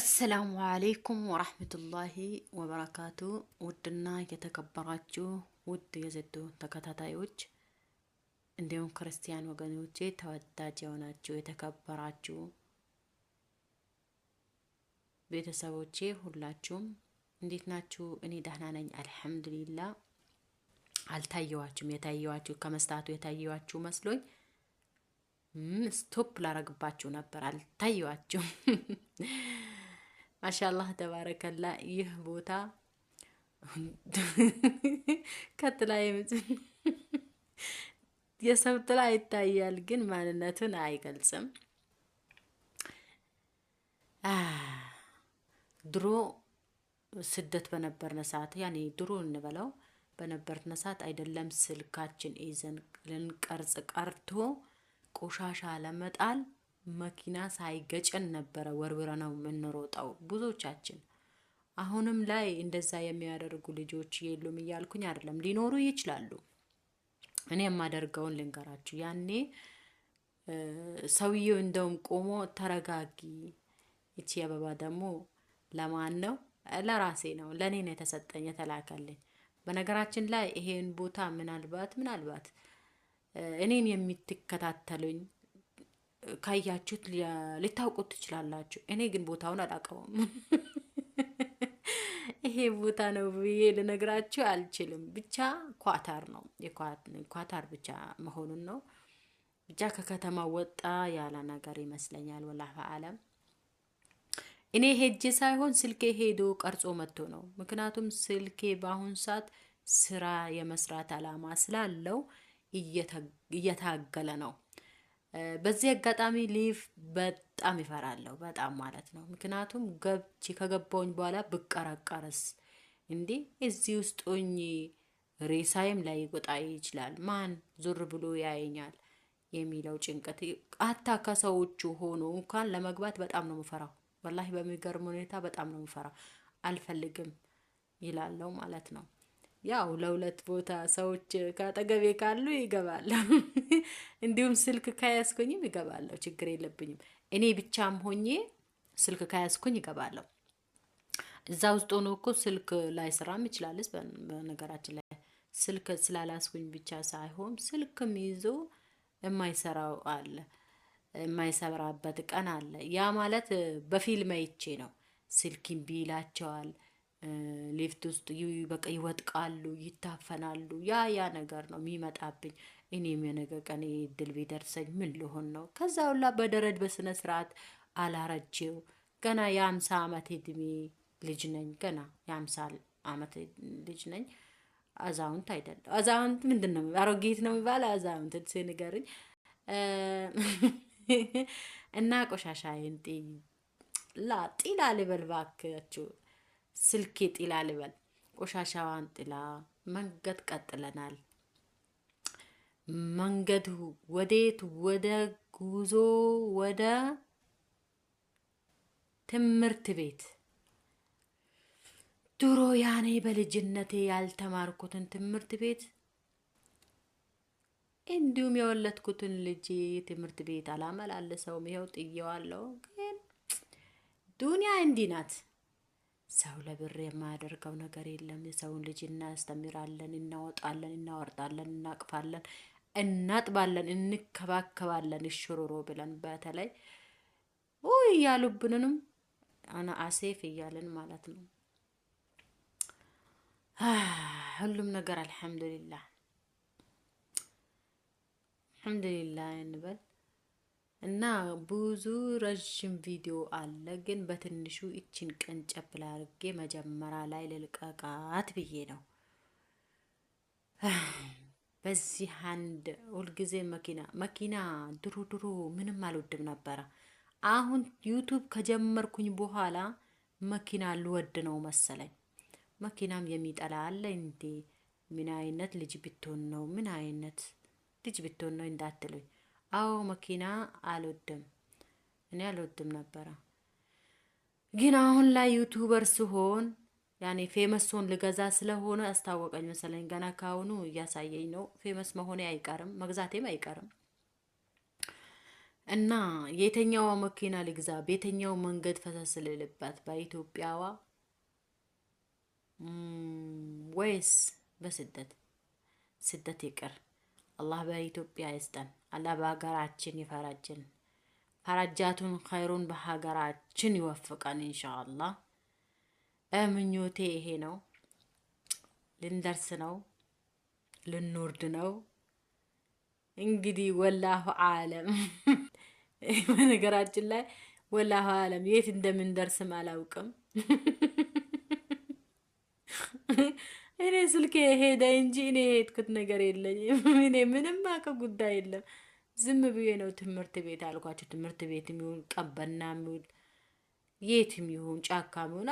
السلام عليكم ورحمة الله وبركاته. ودنا يتكبراችሁ ውድ የዘዶ ተከታታዮች እንዲሁም ክርስቲያን ወገኖቼ ተወዳጅ የሆናችሁ የተከበራችሁ ቤተሰቦቼ ሁላችሁም እንዴት ናችሁ? እኔ ደህና ነኝ አልহামዱሊላህ። አልታየዋችሁም? የታየዋችሁ ከመስታቱ የታየዋችሁ መስሎኝ ስቶፕ ላረግባችሁ ነበር። አልታየዋችሁም? ማሻአላህ ተባረከላ። ይህ ቦታ ከጥላይ የሰው ጥላ ይታያል፣ ግን ማንነቱን አይገልጽም። ድሮ ስደት በነበርነ ሰዓት ያኔ ድሮ እንበለው በነበርነ ሰዓት አይደለም ስልካችን ይዘን ልንቀርጽ ቀርቶ ቆሻሻ ለመጣል መኪና ሳይገጨን ነበር ወርውረነው የምንሮጣው ብዙዎቻችን። አሁንም ላይ እንደዛ የሚያደርጉ ልጆች የሉም እያልኩኝ አይደለም፣ ሊኖሩ ይችላሉ። እኔ የማደርገውን ልንገራችሁ። ያኔ ሰውየው እንደውም ቆሞ ተረጋጊ፣ እቺ አበባ ደግሞ ለማን ነው? ለራሴ ነው፣ ለኔ ነው የተሰጠኝ የተላከልኝ። በነገራችን ላይ ይሄን ቦታ ምናልባት እኔን የምትከታተሉኝ ካያችሁት ልታውቁት ትችላላችሁ። እኔ ግን ቦታውን አላውቀውም። ይሄ ቦታ ነው ብዬ ልነግራችሁ አልችልም። ብቻ ኳታር ነው፣ ኳታር ብቻ መሆኑን ነው። ብቻ ከከተማ ወጣ ያለ ነገር ይመስለኛል። ወላሂ አለም እኔ ሄጄ ሳይሆን ስልኬ ሄዶ ቀርጾ መጥቶ ነው። ምክንያቱም ስልኬ በአሁን ሰዓት ስራ የመስራት አላማ ስላለው እየታገለ ነው። በዚህ አጋጣሚ ሊፍ በጣም ይፈራለሁ፣ በጣም ማለት ነው። ምክንያቱም ከገባውኝ በኋላ ብቀራቀርስ እንዴ እዚህ ውስጥ ሆኜ ሬሳይም ላይ ይወጣ ይችላል፣ ማን ዞር ብሎ ያየኛል የሚለው ጭንቀት አታ ከሰዎቹ ሆኖ እንኳን ለመግባት በጣም ነው የምፈራው። ወላሂ በሚገርም ሁኔታ በጣም ነው የምፈራው። አልፈልግም ይላለው ማለት ነው። ያው ለሁለት ቦታ ሰዎች ካጠገቤ ካሉ ይገባል። እንዲሁም ስልክ ካያስኩኝም ይገባለሁ፣ ችግር የለብኝም። እኔ ብቻም ሆኜ ስልክ ካያስኩኝ ይገባለሁ። እዛ ውስጥ ሆኖ እኮ ስልክ ላይ ስራም ይችላል። በነገራችን ላይ ስልክ ስላላስኩኝ ብቻ ሳይሆን ስልክም ይዞ የማይሰራው አለ፣ የማይሰራበት ቀን አለ። ያ ማለት በፊልም አይቼ ነው። ስልክም ቢላቸዋል ሊፍት ውስጥ በቃ ይወጥቃሉ፣ ይታፈናሉ። ያ ነገር ነው የሚመጣብኝ። እኔም የነገ ቀን እድል ቢደርሰኝ ምን ልሆን ነው? ከዛ ሁላ በደረድ በስነ ስርዓት አላረጀው። ገና የ50 አመት እድሜ ልጅ ነኝ። ገና የ50 አመት ልጅ ነኝ። አዛውንት አይደለም። አዛውንት ምንድነው? አሮጊት ነው የሚባለው አዛውንት ሲነገርኝ እና ቆሻሻዬን ጢላ ልበልባችሁ። ስልኬ ጢላ ልበል፣ ቆሻሻዋን ጥላ መንገድ ቀጥለናል። መንገዱ ወዴት? ወደ ጉዞ ወደ ትምህርት ቤት። ድሮ ያኔ በልጅነቴ ያልተማርኩትን ትምህርት ቤት እንዲሁም የወለድኩትን ልጅ ትምህርት ቤት አላመላለሰውም። ይኸው ጥየዋለሁ። ግን ዱንያ እንዲህ ናት። ሰው ለብር የማያደርገው ነገር የለም። የሰውን ልጅ እናስተምራለን፣ እናወጣለን፣ እናወርዳለን፣ እናቅፋለን፣ እናጥባለን፣ እንከባከባለን። እሽሩሮ ብለን በተለይ እያሉብንንም አና አሴፍ እያለን ማለት ነው። ሁሉም ነገር አልহামዱሊላህ እንበል እና ብዙ ረጅም ቪዲዮ አለ፣ ግን በትንሹ እቺን ቀንጨብ ላርጌ መጀመሪያ ላይ ልልቀቃት ብዬ ነው። በዚህ አንድ ሁልጊዜ መኪና ድሮ ምንም አልወድም ነበረ። አሁን ዩቲዩብ ከጀመርኩኝ በኋላ መኪና ልወድ ነው መሰለኝ። መኪናም የሚጠላ አለ እንዴ? ምን አይነት ልጅ ብትሆን ነው? ምን አይነት ልጅ ብትሆን ነው እንዳትሉኝ። አዎ መኪና አልወድም፣ እኔ አልወድም ነበረ። ግን አሁን ላይ ዩቲዩበር ስሆን ያኔ ፌመስ ሆን ልገዛ ስለሆነ አስታወቀኝ መሰለኝ። ገና ካሁኑ እያሳየኝ ነው። ፌመስ መሆኔ አይቀርም፣ መግዛቴም አይቀርም። እና የተኛዋ መኪና ልግዛ በየትኛው መንገድ ፈሰስ ልልባት በኢትዮጵያዋ ወይስ በስደት? ስደት ይቅር። አላህ በኢትዮጵያ ይስጠን። አላህ በሀገራችን ይፈራጅን። ፈረጃቱን ኸይሩን በሀገራችን ይወፍቀን ኢንሻአላህ። ምኞቴ ይሄ ነው። ልንደርስ ነው፣ ልንወርድ ነው። እንግዲህ ወላሁ አለም። በነገራችን ላይ ወላሁ አለም የት እንደምንደርስም አላውቅም። እኔ ስልኬ ሄደ እንጂ እኔ የሄድኩት ነገር የለኝም። እኔ ምንም አውቀው ጉዳይ የለም። ዝም ብዬ ነው ትምህርት ቤት አልኳቸው። ትምህርት ቤት የሚሆን ቀበና የሚሆን የትም ይሁን ጫካ የሚሆን